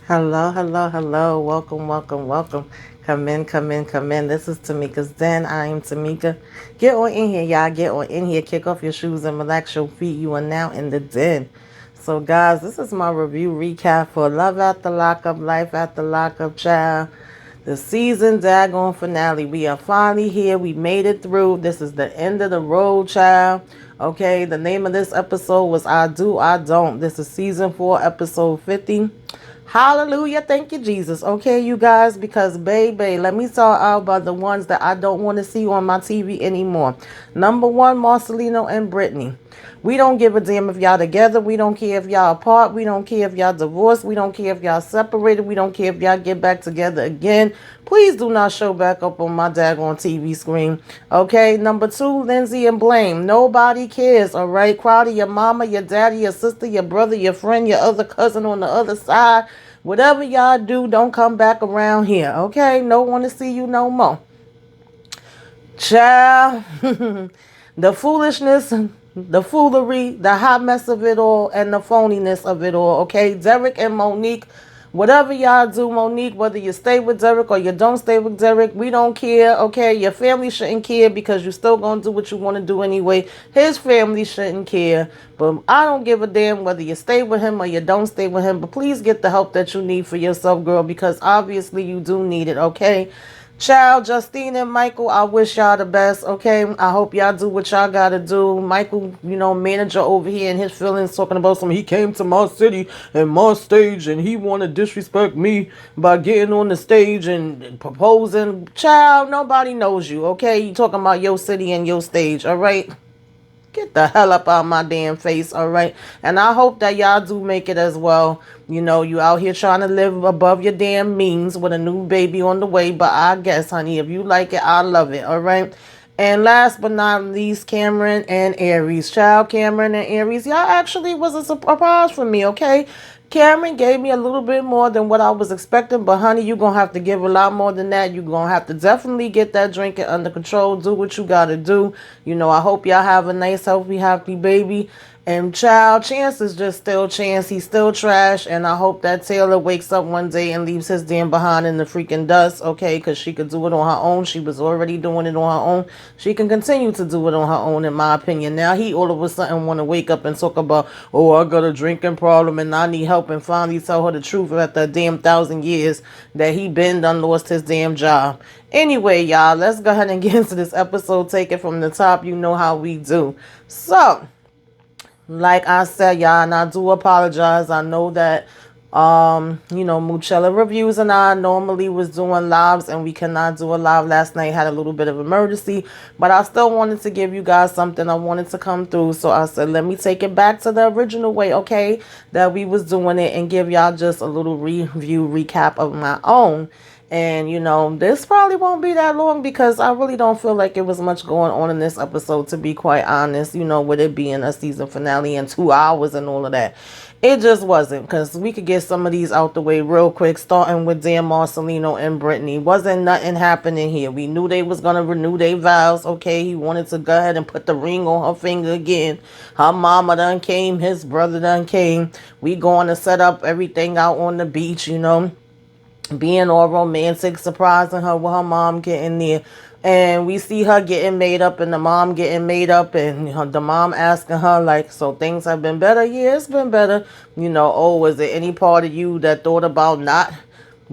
Hello, hello, hello. Welcome, welcome, welcome. Come in, come in, come in. This is Tamika's Den. I am Tamika. Get on in here, y'all. Get on in here. Kick off your shoes and relax your feet. You are now in the den. So, guys, this is my review recap for Love After Lockup, Life After Lockup, child. The season daggone finale. We are finally here. We made it through. This is the end of the road, child. Okay, the name of this episode was I Do, I Don't. This is season 4, episode 50. Hallelujah. Thank you, Jesus. Okay, you guys, because baby, let me talk out about the ones that I don't want to see on my TV anymore. Number one, Marcelino and Brittany. We don't give a damn if y'all together. We don't care if y'all apart. We don't care if y'all divorced. We don't care if y'all separated. We don't care if y'all get back together again. Please do not show back up on my daggone TV screen. Okay, number two, Lindsay and Blame. Nobody cares, all right? Crowd your mama, your daddy, your sister, your brother, your friend, your other cousin on the other side. Whatever y'all do, don't come back around here, okay? No one to see you no more. Child, the foolishness, the foolery, the hot mess of it all, and the phoniness of it all, okay? Derek and Monique, whatever y'all do, Monique, whether you stay with Derek or you don't stay with Derek, we don't care, okay? Your family shouldn't care because you're still going to do what you want to do anyway. His family shouldn't care, but I don't give a damn whether you stay with him or you don't stay with him, but please get the help that you need for yourself, girl, because obviously you do need it, okay? Child, Justine and Michael, I wish y'all the best, okay? I hope y'all do what y'all gotta do. Michael, manager over here in his feelings talking about he came to my city and my stage and he wanna disrespect me by getting on the stage and proposing. Child, nobody knows you, okay? You talking about your city and your stage, alright? Get the hell up out of my damn face, all right? And I hope that y'all do make it as well. You out here trying to live above your damn means with a new baby on the way. But I guess, honey, if you like it, I love it, all right? And last but not least, Cameron and Aries. Child, Cameron and Aries, y'all actually was a surprise for me, okay? Cameron gave me a little bit more than what I was expecting, but honey, you're going to have to give a lot more than that. You're going to have to definitely get that drinking under control. Do what you got to do. I hope y'all have a nice, healthy, happy baby. And child, Chance is just still Chance. He's still trash. And I hope that Taylor wakes up one day and leaves his damn behind in the freaking dust, okay? Because she could do it on her own. She was already doing it on her own. She can continue to do it on her own, in my opinion. Now he all of a sudden want to wake up and talk about, oh, I got a drinking problem and I need help, and finally tell her the truth after a damn 1,000 years that he been done lost his damn job. Anyway, y'all, let's go ahead and get into this episode. Take it from the top. You know how we do. So, like I said, y'all, and I do apologize. I know that Muchella Reviews and I normally was doing lives and we cannot do a live last night. Had a little bit of emergency, but I still wanted to give you guys something. I wanted to come through, so I said let me take it back to the original way, okay, that we was doing it, and give y'all just a little review recap of my own. And, this probably won't be that long because I really don't feel like it was much going on in this episode, to be quite honest, with it being a season finale and 2 hours and all of that. It just wasn't, because we could get some of these out the way real quick, starting with Dan Marcelino and Brittany. Wasn't nothing happening here. We knew they was going to renew their vows, okay? He wanted to go ahead and put the ring on her finger again. Her mama done came. His brother done came. We going to set up everything out on the beach, being all romantic, surprising her with her mom getting there. And we see her getting made up and the mom getting made up, and the mom asking her, like, so things have been better? Yeah, it's been better. Oh, was there any part of you that thought about not,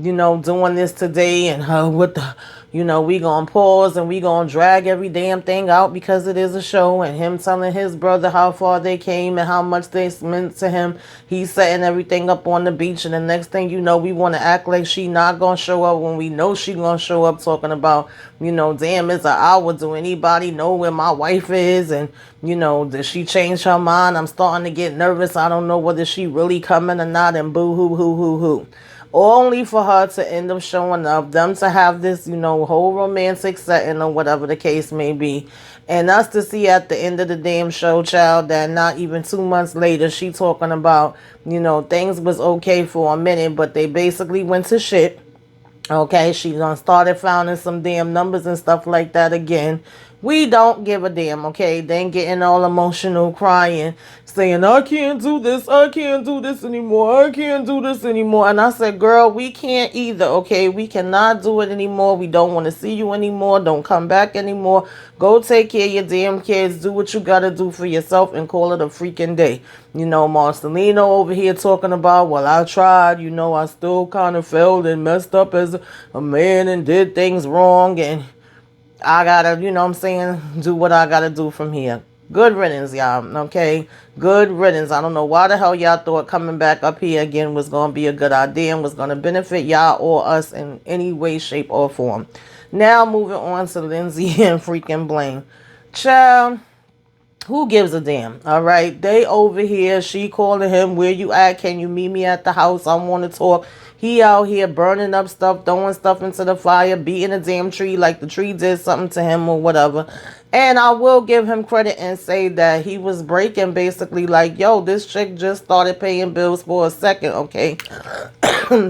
doing this today? And her with the, we gonna pause and we gonna drag every damn thing out because it is a show, and him telling his brother how far they came and how much they meant to him. He's setting everything up on the beach, and the next thing you know, we want to act like she not gonna show up when we know she gonna show up, talking about, damn, it's an hour. Do anybody know where my wife is? And, did she change her mind? I'm starting to get nervous. I don't know whether she really coming or not, and boo hoo hoo hoo hoo. Only for her to end up showing up, them to have this, whole romantic setting or whatever the case may be. And us to see at the end of the damn show, child, that not even 2 months later, she talking about, things was okay for a minute, but they basically went to shit. Okay, she done started finding some damn numbers and stuff like that again. We don't give a damn, okay? Then getting all emotional, crying, saying, I can't do this, I can't do this anymore, I can't do this anymore. And I said, girl, we can't either, okay? We cannot do it anymore. We don't want to see you anymore. Don't come back anymore. Go take care of your damn kids. Do what you got to do for yourself and call it a freaking day. You know, Marcelino over here talking about, well, I tried, I still kind of failed and messed up as a man and did things wrong, and I gotta, do what I gotta do from here. Good riddance, y'all, okay? Good riddance. I don't know why the hell y'all thought coming back up here again was gonna be a good idea and was gonna benefit y'all or us in any way, shape, or form. Now moving on to Lindsay and freaking Blaine. Child, who gives a damn? All right, they over here. She calling him, where you at? Can you meet me at the house? I want to talk. He out here burning up stuff, throwing stuff into the fire, beating a damn tree like the tree did something to him or whatever. And I will give him credit and say that he was breaking basically like, yo, this chick just started paying bills for a second, okay?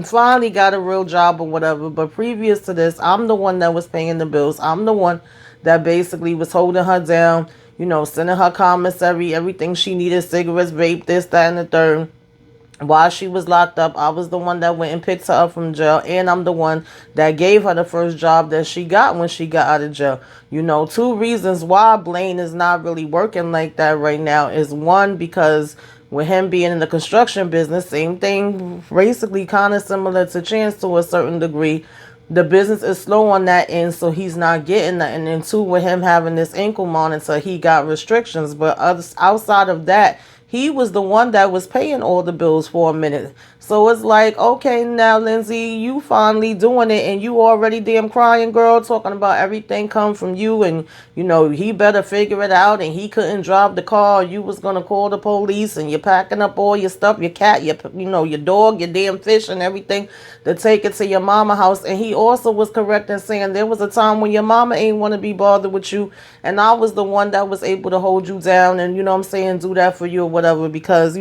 Finally got a real job or whatever. But previous to this, I'm the one that was paying the bills. I'm the one that basically was holding her down, sending her commissary, everything she needed, cigarettes, vape, this, that, and the third. While she was locked up, I was the one that went and picked her up from jail, and I'm the one that gave her the first job that she got when she got out of jail. Two reasons why Blaine is not really working like that right now is one, because with him being in the construction business, same thing, basically kind of similar to Chance to a certain degree. The business is slow on that end, so he's not getting that. And then two, with him having this ankle monitor, he got restrictions. But outside of that, he was the one that was paying all the bills for a minute. So it's like, okay, now, Lindsay, you finally doing it, and you already damn crying, girl, talking about everything come from you, and, he better figure it out, and he couldn't drive the car, you was going to call the police, and you're packing up all your stuff, your cat, your dog, your damn fish, and everything, to take it to your mama house. And he also was correct in saying there was a time when your mama ain't want to be bothered with you, and I was the one that was able to hold you down and, do that for you or whatever, because,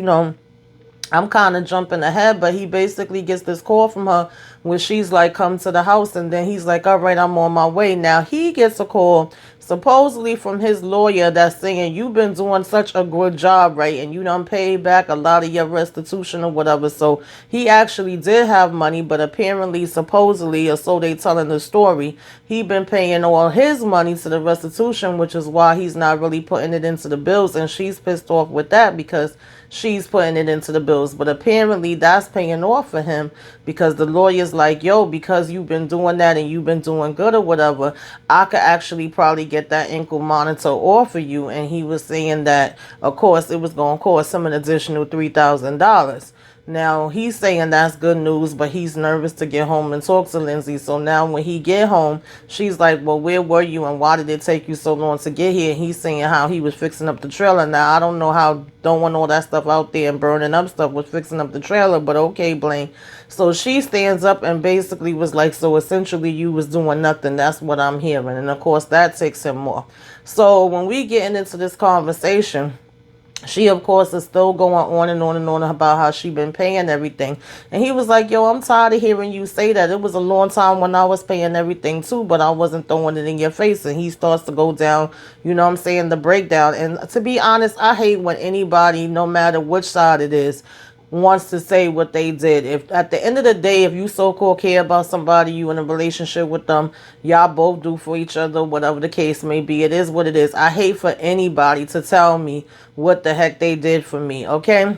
I'm kind of jumping ahead, but he basically gets this call from her where she's like, come to the house. And then he's like, all right, I'm on my way. Now he gets a call supposedly from his lawyer that's saying, you've been doing such a good job, right? And you done paid back a lot of your restitution or whatever. So he actually did have money, but apparently, supposedly, or so they telling the story, he been paying all his money to the restitution, which is why he's not really putting it into the bills. And she's pissed off with that because she's putting it into the bills. But apparently that's paying off for him, because the lawyer's like, yo, because you've been doing that and you've been doing good or whatever, I could actually probably get that ankle monitor off of you. And he was saying that, of course, it was going to cost him an additional $3,000. Now, he's saying that's good news, but he's nervous to get home and talk to Lindsay. So now when he get home, she's like, well, where were you and why did it take you so long to get here? And he's saying how he was fixing up the trailer. Now, I don't know how throwing all that stuff out there and burning up stuff was fixing up the trailer, but okay, Blaine. So she stands up and basically was like, so essentially you was doing nothing. That's what I'm hearing. And of course, that takes him off. So when we getting into this conversation, she, of course, is still going on and on and on about how she been paying everything. And he was like, yo, I'm tired of hearing you say that. It was a long time when I was paying everything too, but I wasn't throwing it in your face. And he starts to go down, the breakdown. And to be honest, I hate when anybody, no matter which side it is, wants to say what they did. If at the end of the day, if you so-called care about somebody, you in a relationship with them, y'all both do for each other, whatever the case may be, it is what it is. I hate for anybody to tell me what the heck they did for me, okay?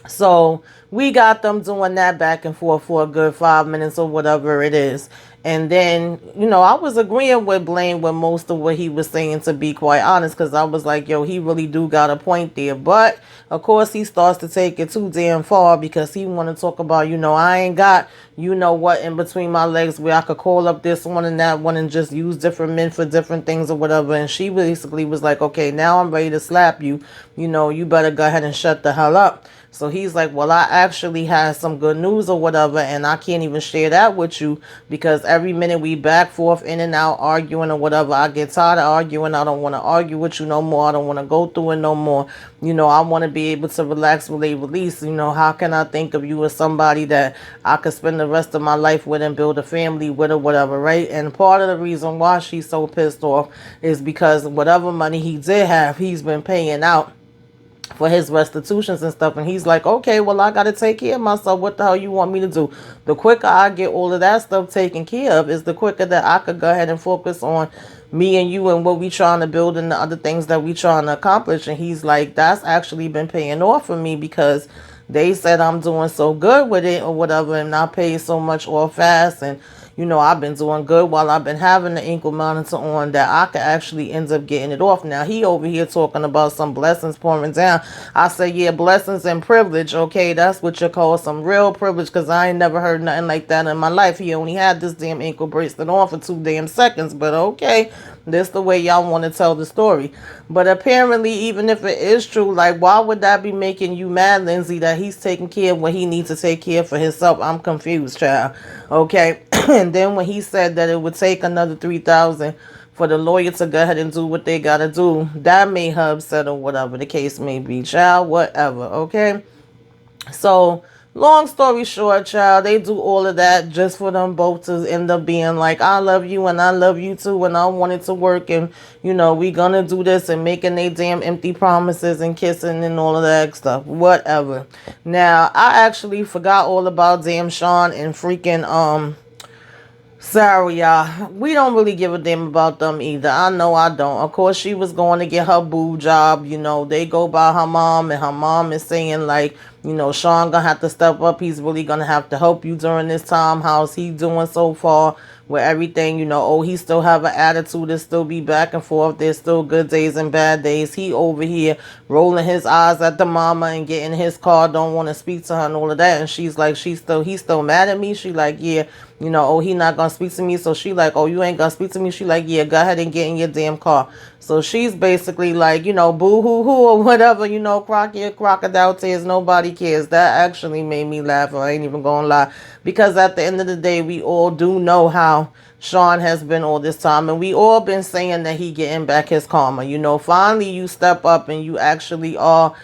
So we got them doing that back and forth for a good 5 minutes or whatever it is. And then, I was agreeing with Blaine with most of what he was saying, to be quite honest, because I was like, yo, he really do got a point there. But, of course, he starts to take it too damn far, because he want to talk about, I ain't got, what in between my legs where I could call up this one and that one and just use different men for different things or whatever. And she basically was like, okay, now I'm ready to slap you. You better go ahead and shut the hell up. So he's like, well, I actually had some good news or whatever, and I can't even share that with you because every minute we back forth in and out arguing or whatever, I get tired of arguing. I don't want to argue with you no more. I don't want to go through it no more. I want to be able to relax, relate, release. How can I think of you as somebody that I could spend the rest of my life with and build a family with or whatever, right? And part of the reason why she's so pissed off is because whatever money he did have, he's been paying out for his restitutions and stuff. And he's like, okay, well, I got to take care of myself. What the hell you want me to do? The quicker I get all of that stuff taken care of is the quicker that I could go ahead and focus on me and you and what we trying to build and the other things that we trying to accomplish. And he's like, that's actually been paying off for me because they said I'm doing so good with it or whatever, and I paid so much off fast. And I've been doing good while I've been having the ankle monitor on that I could actually end up getting it off. Now, he over here talking about some blessings pouring down. I say, yeah, blessings and privilege. Okay, that's what you call some real privilege because I ain't never heard nothing like that in my life. He only had this damn ankle bracelet on for 2 damn seconds. But okay, this the way y'all want to tell the story. But apparently, even if it is true, like, why would that be making you mad, Lindsay, that he's taking care of what he needs to take care of for himself? I'm confused, child. Okay. And then when he said that it would take another 3,000 for the lawyer to go ahead and do what they gotta do, that made her upset or whatever the case may be, child. Whatever. Okay. So long story short, child, they do all of that just for them both to end up being like, I love you and I love you too and I want it to work and we gonna do this, and making they damn empty promises and kissing and all of that stuff. Whatever. Now, I actually forgot all about damn Sean and freaking Sorry, y'all. We don't really give a damn about them either. I know I don't. Of course, she was going to get her boo job. They go by her mom, and her mom is saying, like, Sean gonna have to step up. He's really gonna have to help you during this time. How's he doing so far with everything? Oh, he still have an attitude. It still be back and forth. There's still good days and bad days. He over here rolling his eyes at the mama and getting in his car, don't want to speak to her and all of that. And she's like, he's still mad at me. She like, yeah, oh, he not gonna speak to me. So she like, oh, you ain't gonna speak to me. She like, yeah, go ahead and get in your damn car. So she's basically like, boo hoo hoo or whatever, crocodile tears, nobody cares. That actually made me laugh. I ain't even gonna lie, because at the end of the day, we all do know how Sean has been all this time, and we all been saying that he getting back his karma. Finally you step up and you actually are,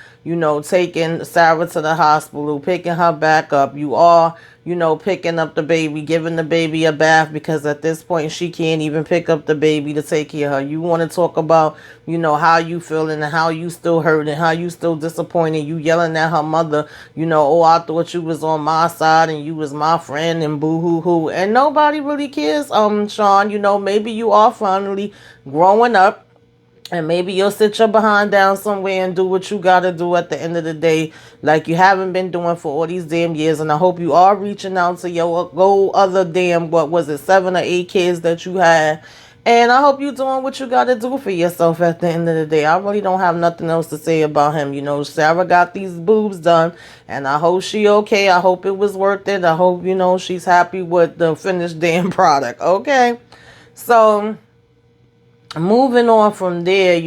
taking Sarah to the hospital, picking her back up. You are, picking up the baby, giving the baby a bath, because at this point she can't even pick up the baby to take care of her. You want to talk about, how you feeling and how you still hurt and how you still disappointed. You yelling at her mother, oh, I thought you was on my side and you was my friend and boo hoo hoo. And nobody really cares, Sean. Maybe you are finally growing up. And maybe you'll sit your behind down somewhere and do what you gotta do at the end of the day, like you haven't been doing for all these damn years. And I hope you are reaching out to your other damn, 7 or 8 kids that you had. And I hope you're doing what you gotta do for yourself at the end of the day. I really don't have nothing else to say about him. Sarah got these boobs done, and I hope she okay. I hope it was worth it. I hope, she's happy with the finished damn product. Okay. So moving on from there,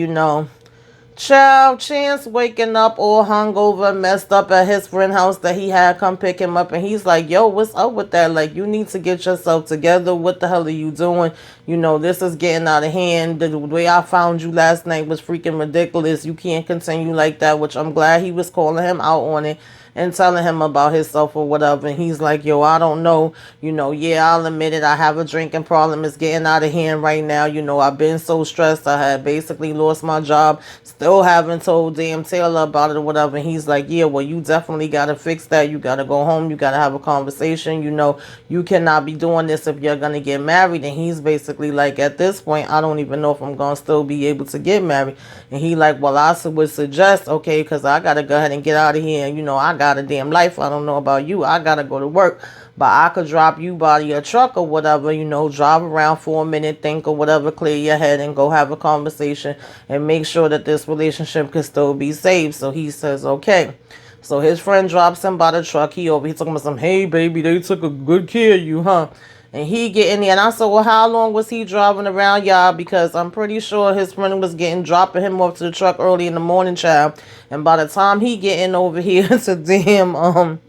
child, Chance waking up all hungover, messed up at his friend's house that he had come pick him up. And he's like, yo, what's up with that? Like, you need to get yourself together. What the hell are you doing? This is getting out of hand. The way I found you last night was freaking ridiculous. You can't continue like that, which I'm glad he was calling him out on it and telling him about himself or whatever. And he's like, yo, I don't know. Yeah, I'll admit it. I have a drinking problem. It's getting out of hand right now. I've been so stressed. I had basically lost my job. Still haven't told damn Taylor about it or whatever. And he's like, yeah, well, you definitely got to fix that. You got to go home. You got to have a conversation. You cannot be doing this if you're going to get married. And he's basically like, at this point, I don't even know if I'm going to still be able to get married. And he like, well, I would suggest, okay, because I got to go ahead and get out of here. And, I got a damn life. I don't know about you. I got to go to work. But I could drop you by your truck or whatever, drive around for a minute, think or whatever, clear your head and go have a conversation and make sure that this relationship can still be saved. So he says, okay. So his friend drops him by the truck. He talking about some, hey, baby, they took a good care of you, huh? And he get in there. And I said, well, how long was he driving around, y'all? Because I'm pretty sure his friend was dropping him off to the truck early in the morning, child. And by the time he getting over here to damn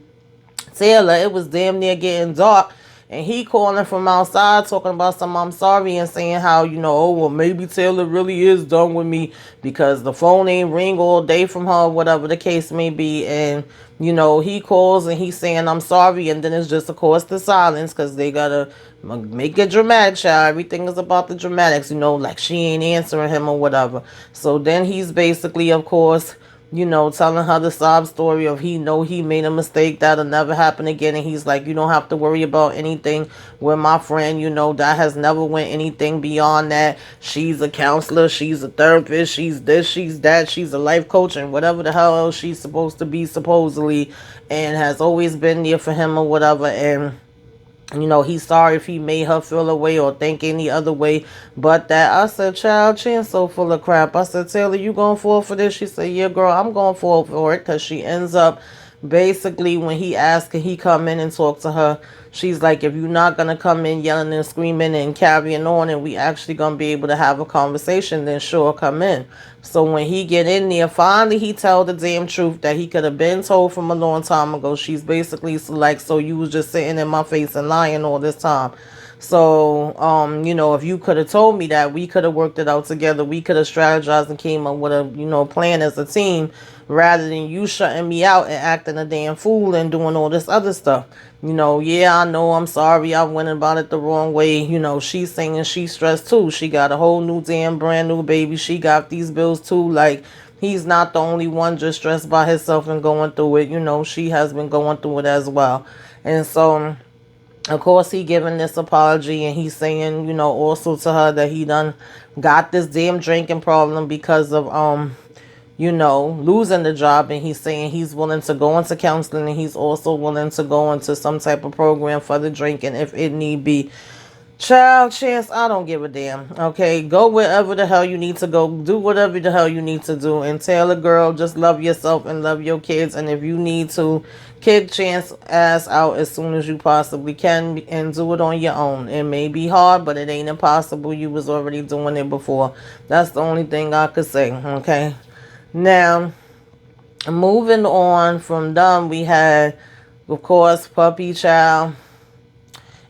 Taylor, it was damn near getting dark. And he calling from outside talking about some I'm sorry and saying how, oh, well, maybe Taylor really is done with me because the phone ain't ring all day from her, whatever the case may be. And, he calls and he's saying I'm sorry. And then it's just, of course, the silence because they got to make it dramatic, child. Everything is about the dramatics, like she ain't answering him or whatever. So then he's basically, of course, telling her the sob story of he made a mistake that'll never happen again. And he's like, you don't have to worry about anything with my friend. That has never went anything beyond that. She's a counselor. She's a therapist. She's this, she's that. She's a life coach and whatever the hell else she's supposed to be supposedly, and has always been there for him or whatever. And he's sorry if he made her feel away or think any other way. But that, I said, child, Chan's so full of crap. I said, Taylor, you going fall for this? She said, yeah, girl, I'm going fall for it. Because she ends up, basically, when he asked, can he come in and talk to her? She's like, if you're not going to come in yelling and screaming and carrying on and we actually going to be able to have a conversation, then sure, come in. So when he get in there, finally he tell the damn truth that he could have been told from a long time ago. She's basically like, so you was just sitting in my face and lying all this time. So, if you could have told me that, we could have worked it out together. We could have strategized and came up with a, plan as a team rather than you shutting me out and acting a damn fool and doing all this other stuff. Yeah, I know, I'm sorry. I went about it the wrong way. She's saying she's stressed too. She got a whole new damn brand new baby. She got these bills too. Like, he's not the only one just stressed by himself and going through it. She has been going through it as well. And so, of course, he giving this apology and he's saying, also to her that he done got this damn drinking problem because of, losing the job. And he's saying he's willing to go into counseling and he's also willing to go into some type of program for the drinking if it need be. Child, Chance, I don't give a damn. Okay, go wherever the hell you need to go. Do whatever the hell you need to do. And Taylor, girl, just love yourself and love your kids. And if you need to, kick Chance ass out as soon as you possibly can and do it on your own. It may be hard, but it ain't impossible. You was already doing it before. That's the only thing I could say. Okay, now moving on from them, we had, of course, Puppy Child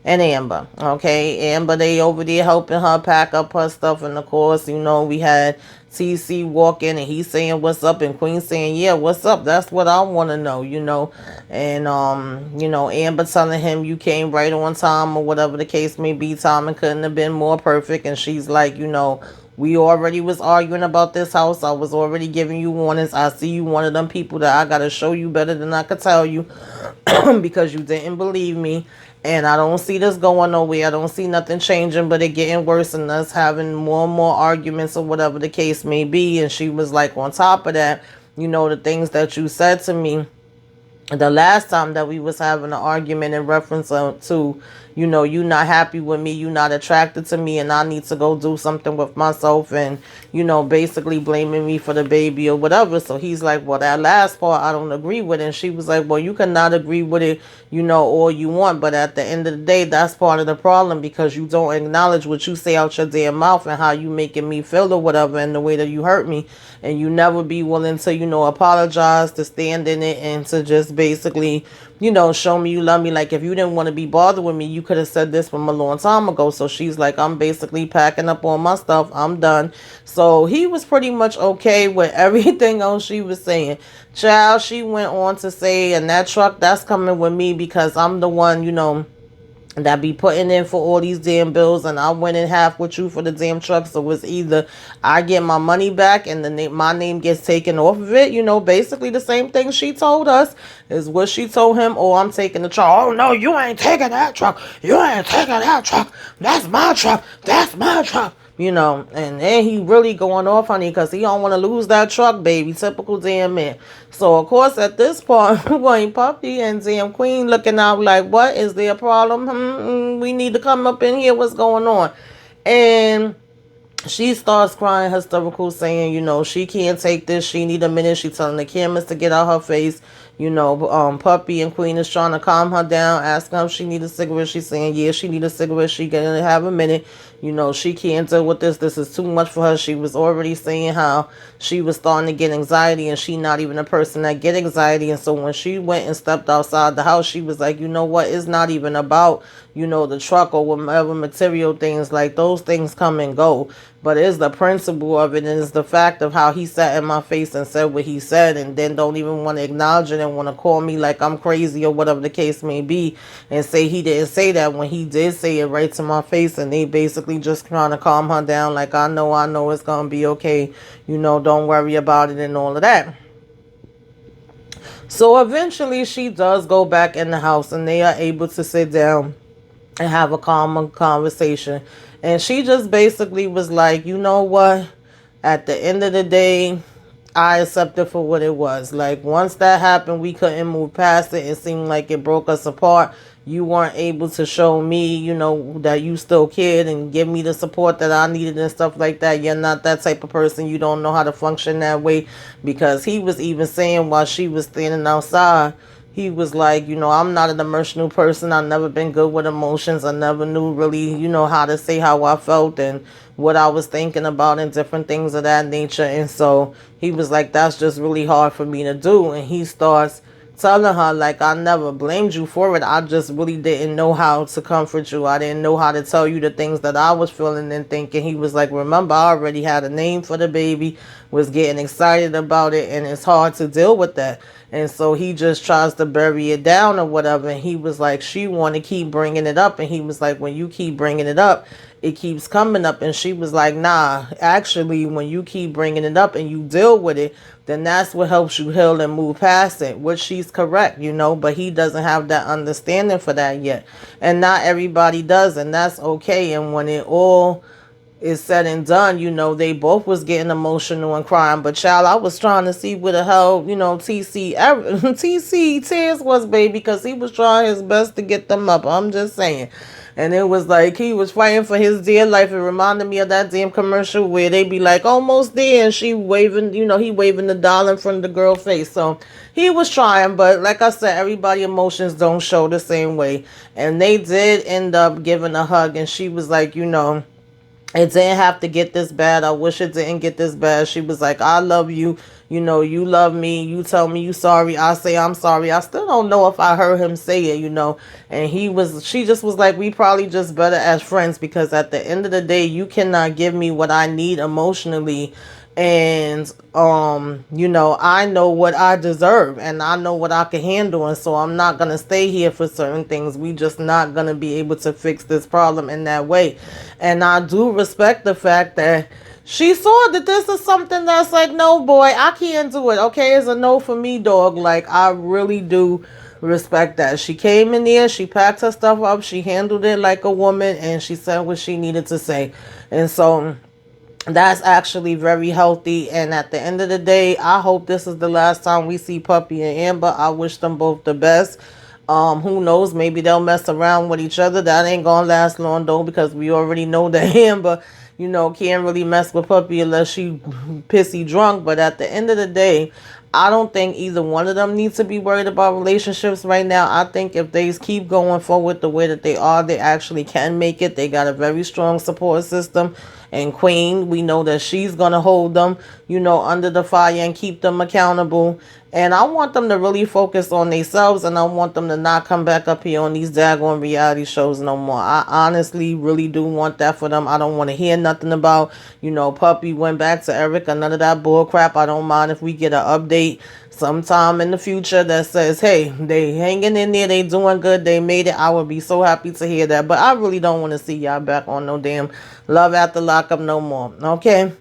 and Amber. Okay, Amber, they over there helping her pack up her stuff. And of course, we had TC walk in and he's saying what's up and Queen saying, yeah, what's up? That's what I want to know, And Amber telling him you came right on time or whatever the case may be. Timing couldn't have been more perfect. And she's like, we already was arguing about this house. I was already giving you warnings. I see you one of them people that I gotta show you better than I could tell you because you didn't believe me. And I don't see this going nowhere. I don't see nothing changing, but it getting worse and us having more and more arguments or whatever the case may be. And she was like, on top of that, the things that you said to me the last time that we was having an argument in reference to, you not happy with me, you not attracted to me, and I need to go do something with myself and, basically blaming me for the baby or whatever. So he's like, well, that last part I don't agree with. And she was like, well, you cannot agree with it, all you want. But at the end of the day, that's part of the problem because you don't acknowledge what you say out your damn mouth and how you making me feel or whatever and the way that you hurt me. And you never be willing to, apologize, to stand in it and to just basically, show me you love me. Like if you didn't want to be bothered with me, you could have said this from a long time ago. So she's like, I'm basically packing up all my stuff. I'm done. So he was pretty much okay with everything else she was saying. Child, she went on to say, and that truck, that's coming with me because I'm the one, that be putting in for all these damn bills, and I went in half with you for the damn truck. So it's either I get my money back and my name gets taken off of it. Basically the same thing she told us is what she told him. Or I'm taking the truck. Oh no, you ain't taking that truck. You ain't taking that truck. That's my truck. That's my truck. And then he really going off, honey, because he don't want to lose that truck, baby. Typical damn man. So, of course, at this point, Wayne Puppy and damn Queen looking out like, what? Is there a problem? We need to come up in here. What's going on? And she starts crying hysterical, saying, she can't take this. She need a minute. She telling the cameras to get out her face. Puppy and Queen is trying to calm her down, asking her if she need a cigarette. She's saying, yeah, she need a cigarette. She gonna have a minute. She can't deal with this. This is too much for her. She was already saying how she was starting to get anxiety, and she not even a person that get anxiety. And so when she went and stepped outside the house, she was like, you know what? It's not even about, the truck or whatever material things. Like, those things come and go. But it's the principle of it, and it's the fact of how he sat in my face and said what he said, and then don't even want to acknowledge it and want to call me like I'm crazy or whatever the case may be, and say he didn't say that when he did say it right to my face. And they basically just trying to calm her down, like, I know it's gonna be okay, don't worry about it and all of that. So eventually she does go back in the house, and they are able to sit down and have a calm conversation. And she just basically was like, you know what? At the end of the day, I accept it for what it was. Like, once that happened, we couldn't move past it. It seemed like it broke us apart. You weren't able to show me, that you still cared and give me the support that I needed and stuff like that. You're not that type of person. You don't know how to function that way. Because he was even saying while she was standing outside, he was like, I'm not an emotional person. I've never been good with emotions. I never knew really, how to say how I felt and what I was thinking about and different things of that nature. And so he was like, that's just really hard for me to do. And he starts telling her, like, I never blamed you for it. I just really didn't know how to comfort you. I didn't know how to tell you the things that I was feeling and thinking. He was like, remember, I already had a name for the baby, was getting excited about it, and it's hard to deal with that. And so he just tries to bury it down or whatever. And he was like, she want to keep bringing it up. And he was like, when you keep bringing it up, it keeps coming up. And she was like, nah, actually, when you keep bringing it up and you deal with it, then that's what helps you heal and move past it, which she's correct, but he doesn't have that understanding for that yet. And not everybody does, and that's okay. And when it all is said and done, they both was getting emotional and crying. But child, I was trying to see where the hell, TC tears was, baby, because he was trying his best to get them up. I'm just saying. And it was like he was fighting for his dear life. It reminded me of that damn commercial where they be like, almost there, and she waving, he waving the dollar in front of the girl face. So he was trying, but like I said, everybody emotions don't show the same way. And they did end up giving a hug, and she was like, it didn't have to get this bad. I wish it didn't get this bad. She was like, I love you. You love me. You tell me you sorry. I say I'm sorry. I still don't know if I heard him say it. And she just was like, we probably just better as friends, because at the end of the day, you cannot give me what I need emotionally. And, I know what I deserve, and I know what I can handle. And so I'm not going to stay here for certain things. We just not going to be able to fix this problem in that way. And I do respect the fact that she saw that this is something that's like, no, boy, I can't do it. Okay, it's a no for me, dog. Like, I really do respect that. She came in there, she packed her stuff up, she handled it like a woman, and she said what she needed to say. And so that's actually very healthy. And at the end of the day, I hope this is the last time we see Puppy and Amber. I wish them both the best. Who knows? Maybe they'll mess around with each other. That ain't gonna last long though, because we already know that Amber, can't really mess with Puppy unless she pissy drunk. But at the end of the day, I don't think either one of them needs to be worried about relationships right now. I think if they keep going forward the way that they are, they actually can make it. They got a very strong support system. And Queen, we know that she's going to hold them, under the fire and keep them accountable. And I want them to really focus on themselves, and I want them to not come back up here on these daggone reality shows no more. I honestly really do want that for them. I don't want to hear nothing about, Puppy went back to Erica, none of that bull crap. I don't mind if we get an update sometime in the future that says, hey, they hanging in there, they doing good, they made it. I would be so happy to hear that. But I really don't want to see y'all back on no damn Love After Lockup no more. Okay?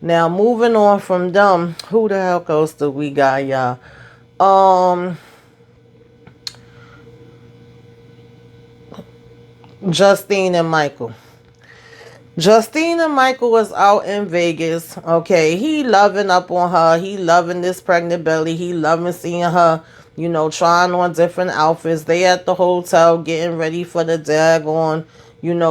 Now, moving on from them, who the hell else do we got, y'all? Justine and Michael. Justine and Michael was out in Vegas. Okay, he loving up on her. He loving this pregnant belly. He loving seeing her, trying on different outfits. They at the hotel getting ready for the daggone,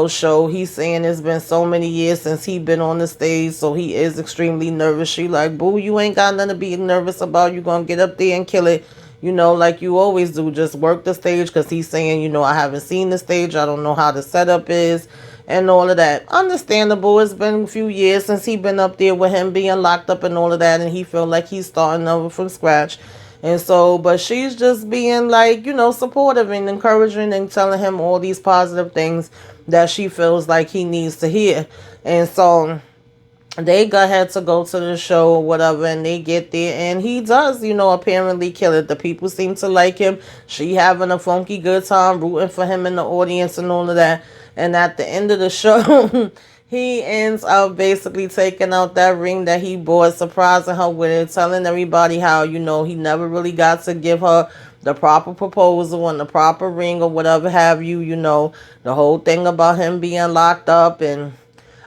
show. He's saying it's been so many years since he been on the stage, so he is extremely nervous. She like, boo, you ain't got nothing to be nervous about. You gonna get up there and kill it. like you always do, just work the stage, because he's saying, I haven't seen the stage, I don't know how the setup is, and all of that. Understandable. It's been a few years since he been up there with him being locked up and all of that, and he feel like he's starting over from scratch. And so, but she's just being like, supportive and encouraging and telling him all these positive things that she feels like he needs to hear. And so they got had to go to the show or whatever, and they get there, and he does, apparently kill it. The people seem to like him. She having a funky good time, rooting for him in the audience and all of that. And at the end of the show, he ends up basically taking out that ring that he bought, surprising her with it, telling everybody how, he never really got to give her the proper proposal and the proper ring or whatever have you, the whole thing about him being locked up. And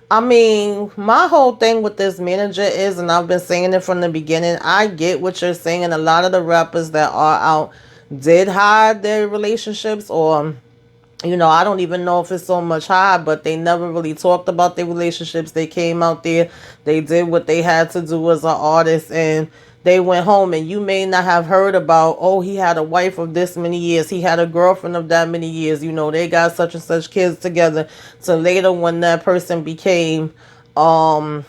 I mean, my whole thing with this manager is, and I've been saying it from the beginning, I get what you're saying. A lot of the rappers that are out did hide their relationships, or, I don't even know if it's so much hide, but they never really talked about their relationships. They came out there, they did what they had to do as an artist, and they went home. And you may not have heard about, oh, he had a wife of this many years, he had a girlfriend of that many years, they got such and such kids together. So later, when that person became more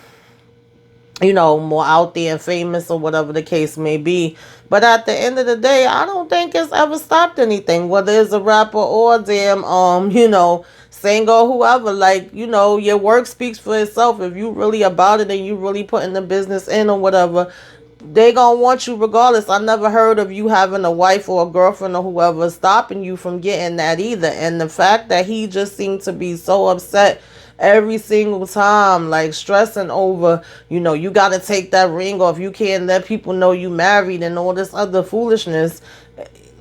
out there and famous or whatever the case may be. But at the end of the day, I don't think it's ever stopped anything, whether it's a rapper or damn singer or whoever. Like, your work speaks for itself. If you really about it and you really putting the business in or whatever, they gonna want you regardless. I never heard of you having a wife or a girlfriend or whoever stopping you from getting that either. And the fact that he just seemed to be so upset every single time, like stressing over, you gotta take that ring off, you can't let people know you married and all this other foolishness.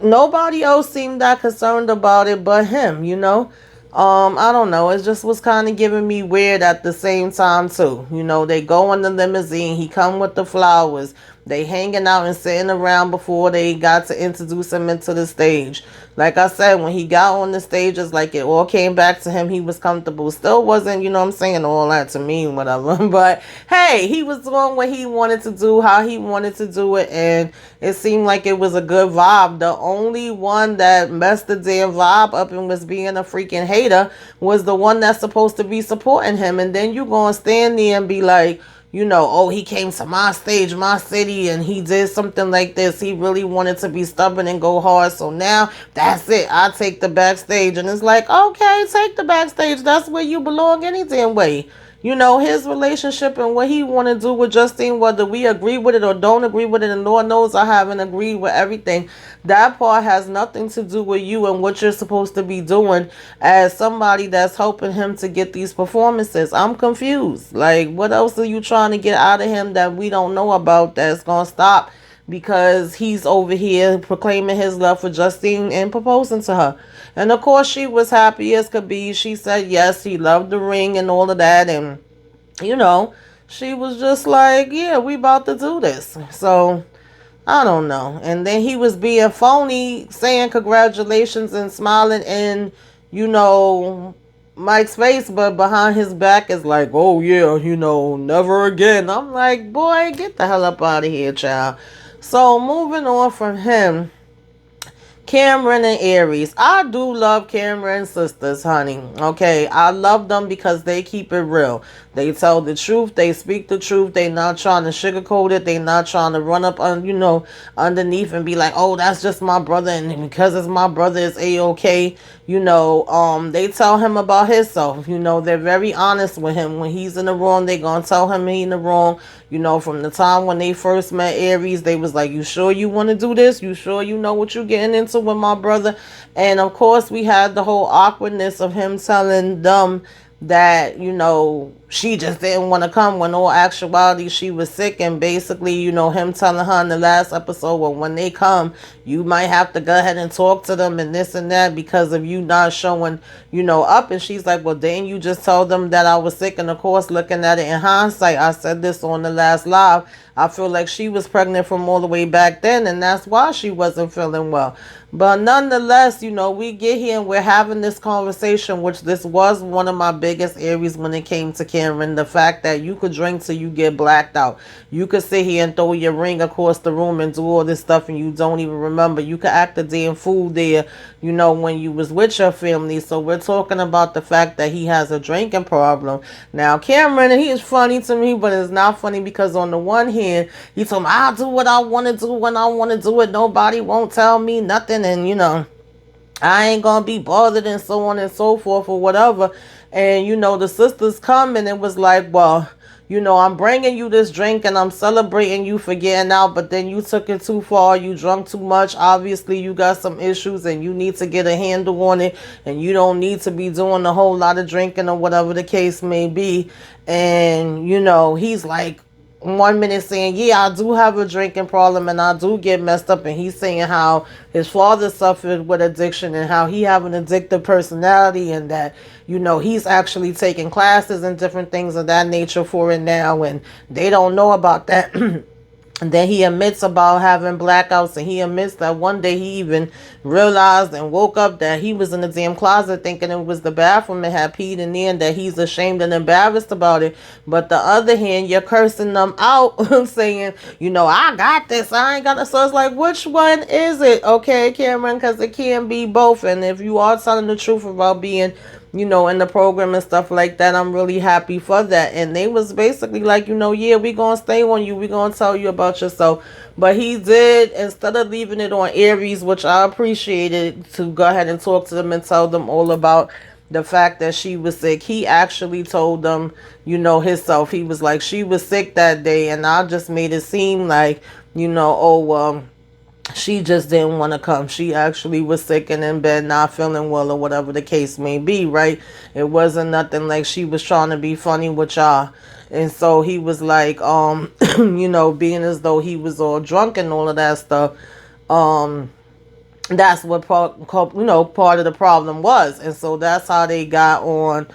Nobody else seemed that concerned about it but him. I don't know. It just was kind of giving me weird at the same time too. They go in the limousine. He come with the flowers. They hanging out and sitting around before they got to introduce him into the stage. Like I said, when he got on the stage, it's like it all came back to him. He was comfortable. Still wasn't, I'm saying, all that to me, whatever. But hey, he was doing what he wanted to do, how he wanted to do it, and it seemed like it was a good vibe. The only one that messed the damn vibe up and was being a freaking hater was the one that's supposed to be supporting him. And then you gonna stand there and be like, oh, he came to my stage, my city, and he did something like this. He really wanted to be stubborn and go hard. So now that's it. I take the backstage. And it's like, okay, take the backstage. That's where you belong any damn way. His relationship and what he want to do with Justine, whether we agree with it or don't agree with it, and Lord knows I haven't agreed with everything. That part has nothing to do with you and what you're supposed to be doing as somebody that's helping him to get these performances. I'm confused. Like, what else are you trying to get out of him that we don't know about that's going to stop because he's over here proclaiming his love for Justine and proposing to her? And of course, she was happy as could be. She said yes, he loved the ring and all of that. And, she was just like, yeah, we about to do this. So, I don't know. And then he was being phony, saying congratulations and smiling in, Mike's face. But behind his back is like, oh, yeah, never again. I'm like, boy, get the hell up out of here, child. So, moving on from him, Cameron and Aries. I do love Cameron sisters, honey. Okay, I love them because they keep it real. They tell the truth. They speak the truth. They not trying to sugarcoat it. They not trying to run up on, underneath and be like, oh, that's just my brother, and because it's my brother, it's A-okay. They tell him about himself. They're very honest with him. When he's in the wrong, they gonna tell him he in the wrong. From the time when they first met Aries, they was like, you sure you want to do this? You sure you know what you're getting into with my brother? And of course, we had the whole awkwardness of him telling them that, she just didn't want to come, when all actuality she was sick. And basically, him telling her in the last episode, well, when they come, you might have to go ahead and talk to them and this and that because of you not showing, up. And she's like, well, didn't you just tell them that I was sick? And of course, looking at it in hindsight, I said this on the last live, I feel like she was pregnant from all the way back then, and that's why she wasn't feeling well. But nonetheless, we get here and we're having this conversation, which this was one of my biggest Aries when it came to Kim Cameron. The fact that you could drink till you get blacked out. You could sit here and throw your ring across the room and do all this stuff and you don't even remember. You could act a damn fool there, when you was with your family. So we're talking about the fact that he has a drinking problem. Now, Cameron, he is funny to me, but it's not funny because on the one hand, he told me, I'll do what I want to do when I want to do it. Nobody won't tell me nothing. And, I ain't gonna be bothered and so on and so forth or whatever. And, the sisters come and it was like, well, I'm bringing you this drink and I'm celebrating you for getting out, but then you took it too far. You drunk too much. Obviously, you got some issues and you need to get a handle on it. And you don't need to be doing a whole lot of drinking or whatever the case may be. And, he's like, 1 minute saying, yeah, I do have a drinking problem and I do get messed up. And he's saying how his father suffered with addiction and how he have an addictive personality and that, he's actually taking classes and different things of that nature for it now. And they don't know about that. And then he admits about having blackouts, and he admits that one day he even realized and woke up that he was in the damn closet thinking it was the bathroom and had peed in there, and that he's ashamed and embarrassed about it. But the other hand, you're cursing them out, saying, I got this, I ain't got it. So it's like, which one is it? Okay, Cameron, because it can be both. And if you are telling the truth about being in the program and stuff like that, I'm really happy for that. And they was basically like, yeah, we gonna stay on you, we gonna tell you about yourself. But he did, instead of leaving it on Aries, which I appreciated, to go ahead and talk to them and tell them all about the fact that she was sick. He actually told them, himself. He was like, she was sick that day, and I just made it seem like, she just didn't want to come. She actually was sick and in bed, not feeling well or whatever the case may be, right? It wasn't nothing like she was trying to be funny with y'all. And so he was like, being as though he was all drunk and all of that stuff. That's what part of the problem was. And so that's how they got on,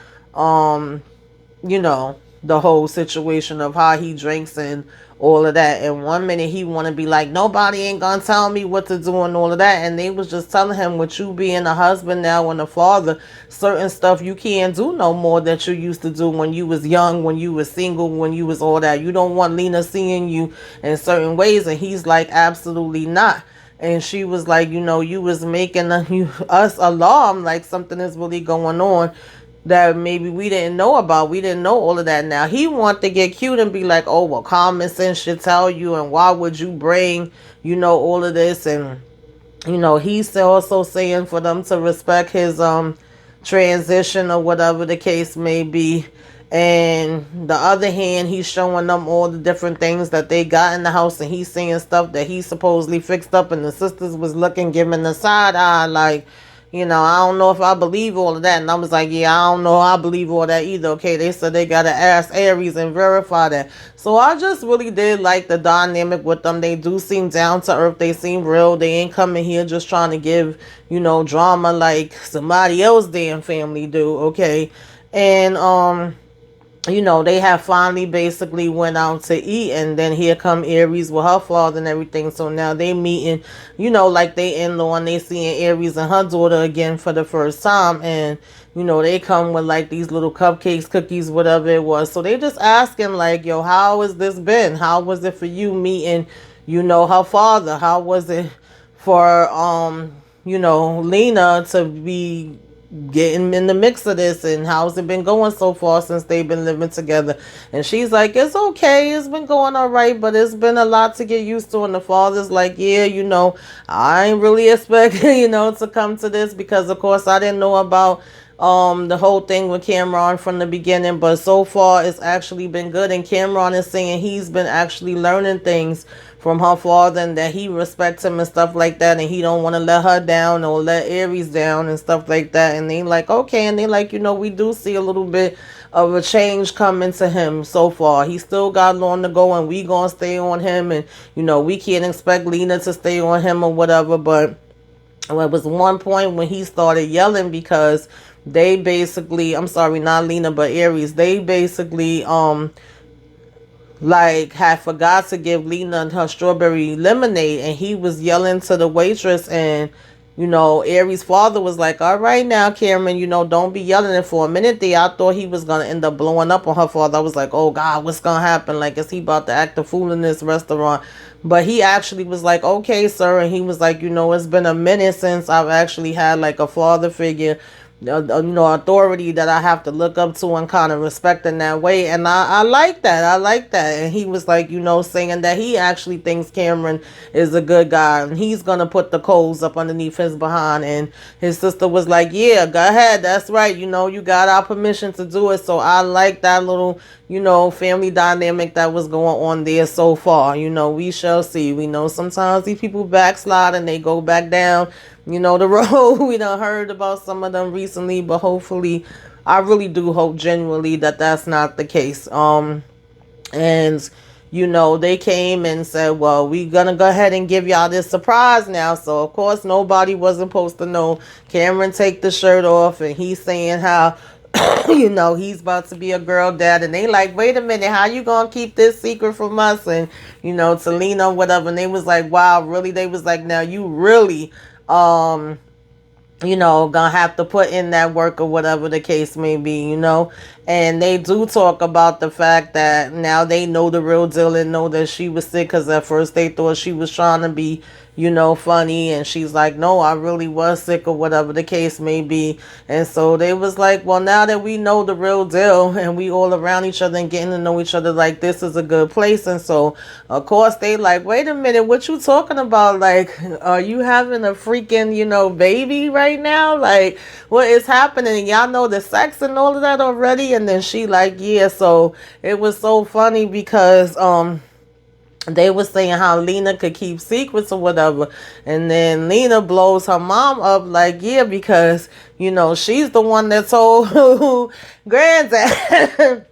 the whole situation of how he drinks and all of that. And 1 minute he want to be like, nobody ain't gonna tell me what to do and all of that. And they was just telling him, with you being a husband now and a father, certain stuff you can't do no more that you used to do when you was young, when you was single, when you was all that. You don't want Lena seeing you in certain ways. And he's like, absolutely not. And she was like, you was making us alarm, like something is really going on that maybe we didn't know about. We didn't know all of that. Now he want to get cute and be like, oh, well, common sense should tell you, and why would you bring, all of this. And he's also saying for them to respect his transition or whatever the case may be. And the other hand, he's showing them all the different things that they got in the house, and he's seeing stuff that he supposedly fixed up, and the sisters was looking, giving the side eye like, I don't know if I believe all of that. And I was like, yeah, I don't know I believe all that either. Okay, they said they got to ask Aries and verify that. So I just really did like the dynamic with them. They do seem down to earth. They seem real. They ain't coming here just trying to give, drama like somebody else damn family do. Okay. And, they have finally basically went out to eat, and then here come Aries with her father and everything. So now they meeting, like they in-law, and they seeing Aries and her daughter again for the first time. And, they come with like these little cupcakes, cookies, whatever it was. So they just asking like, yo, how has this been? How was it for you meeting, her father? How was it for, Lena to be getting in the mix of this, and how's it been going so far since they've been living together? And she's like, it's okay, it's been going all right, but it's been a lot to get used to. And the father's like, yeah, I ain't really expecting to come to this, because of course I didn't know about the whole thing with Cameron from the beginning, but so far it's actually been good. And Cameron is saying he's been actually learning things from her father, and that he respects him and stuff like that, and he don't want to let her down or let Aries down and stuff like that. And they like, okay. And they like, we do see a little bit of a change coming to him so far. He still got long to go, and we gonna stay on him, and we can't expect Lena to stay on him or whatever. But it was one point when he started yelling because they basically, I'm sorry, not Lena but Aries, they basically like had forgot to give Lena her strawberry lemonade, and he was yelling to the waitress, and Aries' father was like, all right now, Cameron, don't be yelling. And for a minute there, I thought he was going to end up blowing up on her father. I was like, oh, God, what's going to happen? Like, is he about to act a fool in this restaurant? But he actually was like, okay, sir. And he was like, it's been a minute since I've actually had like a father figure, authority that I have to look up to and kind of respect in that way. And I like that. I like that. And he was like, saying that he actually thinks Cameron is a good guy and he's going to put the coals up underneath his behind. And his sister was like, yeah, go ahead. That's right. You got our permission to do it. So I like that little, family dynamic that was going on there so far. We shall see. We know sometimes these people backslide and they go back down, the road. We done heard about some of them recently, but hopefully, I really do hope genuinely that that's not the case. And they came and said, well, we gonna go ahead and give y'all this surprise now. So of course nobody wasn't supposed to know. Cameron take the shirt off and he's saying how he's about to be a girl dad, and they like, wait a minute, how you gonna keep this secret from us? And to Lena, whatever, and they was like, wow, really? They was like, now you really gonna have to put in that work or whatever the case may be, and they do talk about the fact that now they know the real deal and know that she was sick, because at first they thought she was trying to be funny, and she's like, no, I really was sick or whatever the case may be. And so they was like, well, now that we know the real deal and we all around each other and getting to know each other, like, this is a good place. And so of course they like, wait a minute, what you talking about? Like, are you having a freaking baby right now? Like, what is happening? Y'all know the sex and all of that already? And then she like, yeah. So it was so funny because they were saying how Lena could keep secrets or whatever. And then Lena blows her mom up like, yeah, because, she's the one that told granddad.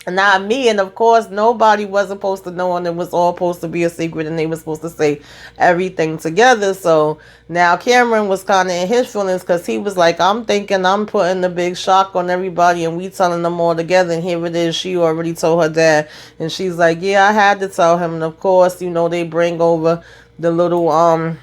Not me. And of course nobody was supposed to know, and it was all supposed to be a secret, and they were supposed to say everything together. So now Cameron was kind of in his feelings, because he was like, I'm thinking I'm putting a big shock on everybody and we telling them all together, and here it is, she already told her dad. And she's like, yeah, I had to tell him. And of course they bring over the little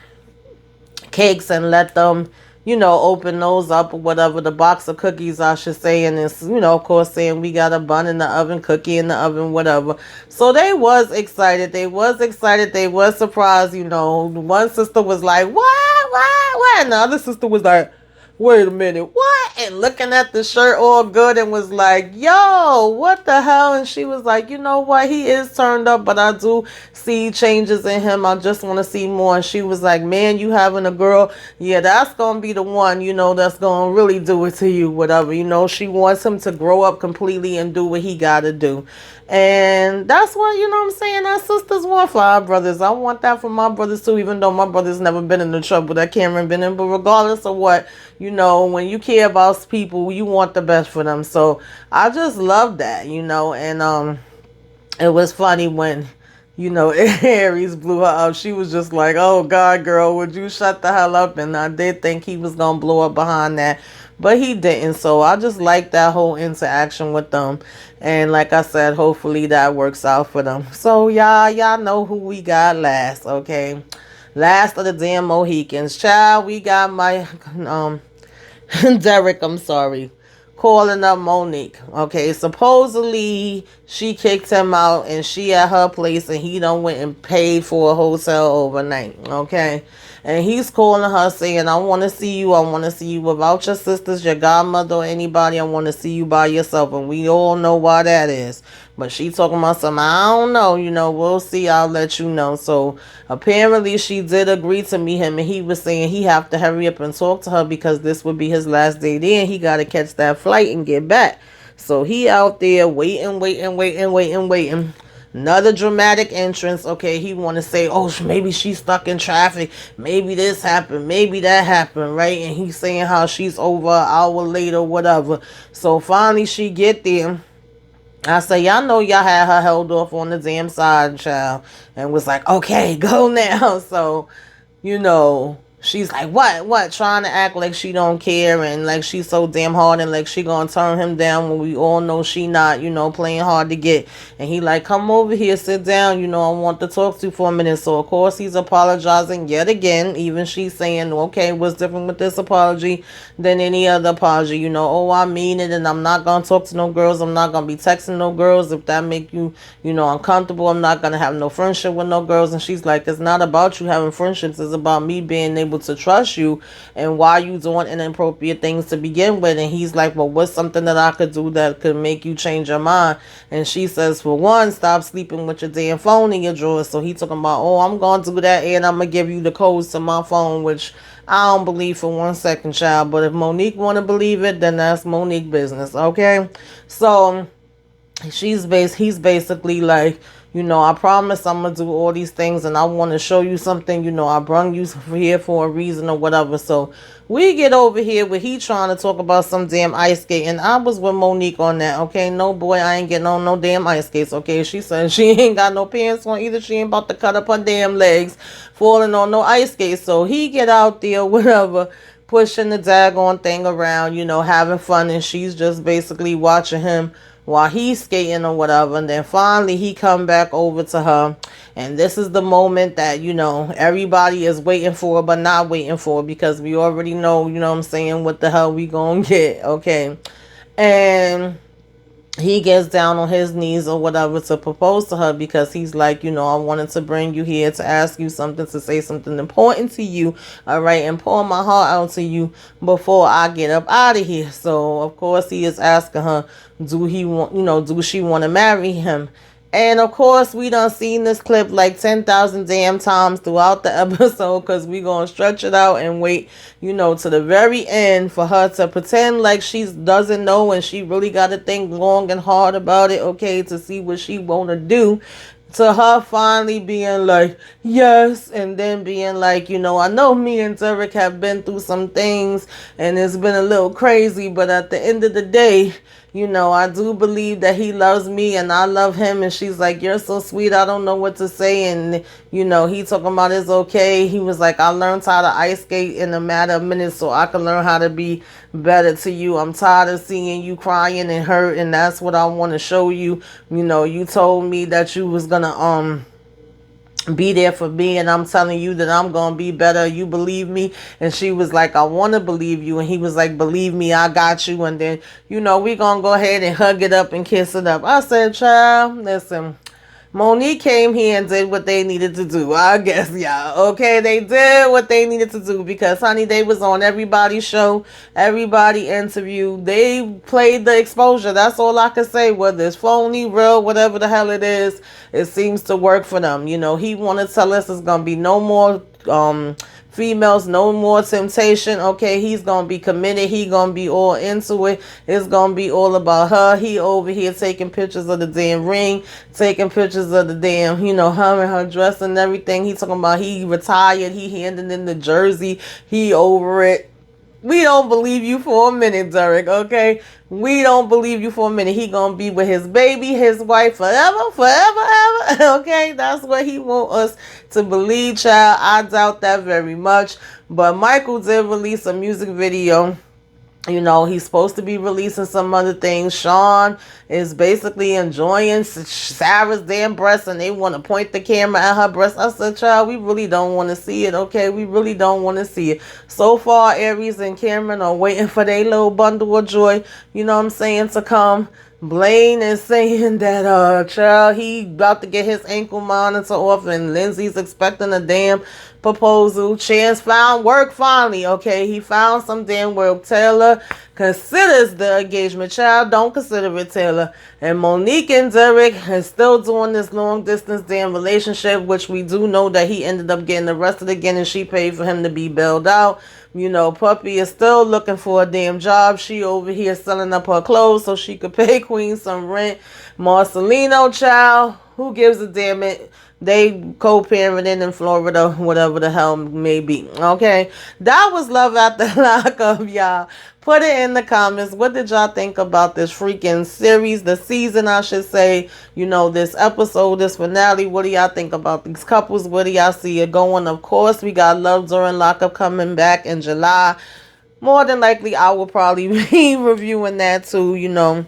cakes and let them open those up or whatever, the box of cookies, I should say. And it's, of course, saying we got a bun in the oven, cookie in the oven, whatever. So they was excited. They was excited. They was surprised. One sister was like, what? And the other sister was like, wait a minute, what? And looking at the shirt all good and was like, yo, what the hell? And she was like, you know what? He is turned up, but I do see changes in him. I just want to see more. And she was like, man, you having a girl? Yeah, that's going to be the one, that's going to really do it to you, whatever. She wants him to grow up completely and do what he got to do. And that's what, I'm saying, our sisters want for our brothers. I want that for my brothers too, even though my brother's never been in the trouble that Cameron been in. But regardless of what, when you care about people, you want the best for them. So I just love that, and it was funny when, Aries blew her up. She was just like, oh God, girl, would you shut the hell up? And I did think he was going to blow up behind that, but he didn't. So I just like that whole interaction with them. And like I said, hopefully that works out for them. So y'all know who we got last, okay? Last of the damn Mohicans. Child, we got my, Derek, I'm sorry, calling up Monique. Okay, supposedly she kicked him out and she at her place and he done went and paid for a hotel overnight. Okay, and he's calling her saying, I want to see you. I want to see you without your sisters, your godmother, or anybody. I want to see you by yourself. And we all know why that is. But she talking about something, I don't know, we'll see, I'll let you know. So apparently she did agree to meet him, and he was saying he have to hurry up and talk to her because this would be his last day there. He got to catch that flight and get back. So he out there waiting. Another dramatic entrance. Okay, he want to say, oh, maybe she's stuck in traffic. Maybe this happened. Maybe that happened, right? And he's saying how she's over an hour later, whatever. So finally she get there. I say, y'all know y'all had her held off on the damn side, child. And was like, okay, go now. So, she's like, what? Trying to act like she don't care and like she's so damn hard and like she gonna turn him down when we all know she not, playing hard to get. And he like, come over here, sit down, I want to talk to you for a minute. So of course he's apologizing yet again. Even she's saying, okay, what's different with this apology than any other apology? Oh, I mean it, and I'm not gonna talk to no girls. I'm not gonna be texting no girls. If that make you, uncomfortable, I'm not gonna have no friendship with no girls. And she's like, it's not about you having friendships. It's about me being able to trust you and why you doing inappropriate things to begin with. And he's like, well, what's something that I could do that could make you change your mind? And she says, for one, stop sleeping with your damn phone in your drawer. So he talking about, oh, I'm gonna do that and I'm gonna give you the codes to my phone, which I don't believe for 1 second, child. But if Monique want to believe it, then that's Monique business, okay? So he's basically like, I promise I'm gonna do all these things and I want to show you something. I brung you here for a reason or whatever. So we get over here where he trying to talk about some damn ice skate, and I was with Monique on that, okay? No, boy, I ain't getting on no damn ice skates, okay? She said she ain't got no pants on either. She ain't about to cut up her damn legs falling on no ice skates. So he get out there, whatever, pushing the daggone thing around, having fun, and she's just basically watching him while he's skating or whatever. And then finally he come back over to her, and this is the moment that everybody is waiting for but not waiting for, because we already know, what I'm saying, what the hell we gonna get, okay? And he gets down on his knees or whatever to propose to her, because he's like, I wanted to bring you here to ask you something, to say something important to you, all right, and pour my heart out to you before I get up out of here. So of course he is asking her, do she want to marry him? And of course, we done seen this clip like 10,000 damn times throughout the episode, because we gonna stretch it out and wait, to the very end for her to pretend like she doesn't know, and she really got to think long and hard about it, okay, to see what she wanna do. To her finally being like, yes, and then being like, I know me and Derek have been through some things and it's been a little crazy, but at the end of the day, I do believe that he loves me and I love him. And she's like, you're so sweet, I don't know what to say. And he talking about it's okay. He was like, I learned how to ice skate in a matter of minutes so I can learn how to be better to you. I'm tired of seeing you crying and hurt, and that's what I want to show you. You told me that you was gonna be there for me, and I'm telling you that I'm gonna be better. You believe me? And she was like, I want to believe you. And he was like, believe me, I got you. And then we gonna go ahead and hug it up and kiss it up. I said, child, listen, Monique came here and did what they needed to do, I guess, y'all. Okay, they did what they needed to do, because, honey, they was on everybody's show, everybody interview. They played the exposure. That's all I can say. Whether it's phony, real, whatever the hell it is, it seems to work for them. He want to tell us there's going to be no more females, no more temptation, okay? He's gonna be committed. He gonna be all into it. It's gonna be all about her. He over here taking pictures of the damn ring, taking pictures of the damn, her and her dress and everything. He talking about he retired, he handing in the jersey, he over it. We don't believe you for a minute, Derek, okay? We don't believe you for a minute. He gonna be with his baby, his wife, forever, ever, okay? That's what he want us to believe, child. I doubt that very much. But Michael did release a music video. He's supposed to be releasing some other things. Sean is basically enjoying Sarah's damn breasts, and they want to point the camera at her breasts. I said, child, we really don't want to see it, okay? We really don't want to see it. So far, Aries and Cameron are waiting for their little bundle of joy, to come. Blaine is saying that child, he about to get his ankle monitor off, and Lindsay's expecting a damn proposal. Chance found work finally, okay? He found some damn work. Taylor considers the engagement. Child, don't consider it, Taylor. And Monique and Derek is still doing this long distance damn relationship, which we do know that he ended up getting arrested again, and she paid for him to be bailed out. Puppy is still looking for a damn job. She over here selling up her clothes so she could pay Queen some rent. Marcelino, child, who gives a damn it? They co-parenting in Florida, whatever the hell may be. Okay, that was Love After Lockup, y'all. Put it in the comments. What did y'all think about this freaking series, the season, I should say? This episode, this finale. What do y'all think about these couples? Where do y'all see it going? Of course, we got Love During Lockup coming back in July. More than likely, I will probably be reviewing that too.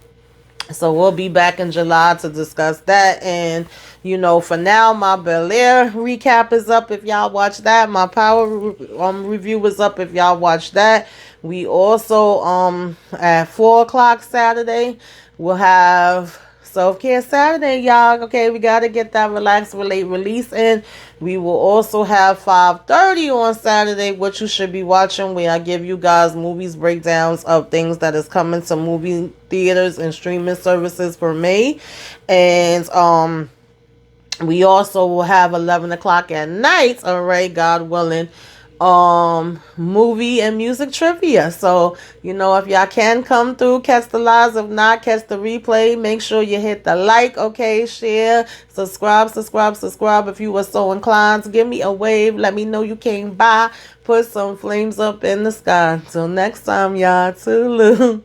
So we'll be back in July to discuss that. And, for now, my Bel Air recap is up if y'all watch that. My Power review is up if y'all watch that. We also, at 4 o'clock Saturday, we'll have Self-Care Saturday, y'all. Okay, we got to get that Relax, Relate, Release in. We will also have 5:30 on Saturday, what you should be watching, where I give you guys movies breakdowns of things that is coming to movie theaters and streaming services for May. And we also will have 11 o'clock at night, all right, God willing, movie and music trivia. So if y'all can come through, catch the lives. If not, catch the replay. Make sure you hit the like, okay, share, subscribe if you were so inclined. Give me a wave, let me know you came by, put some flames up in the sky. Till next time, y'all, toodaloo.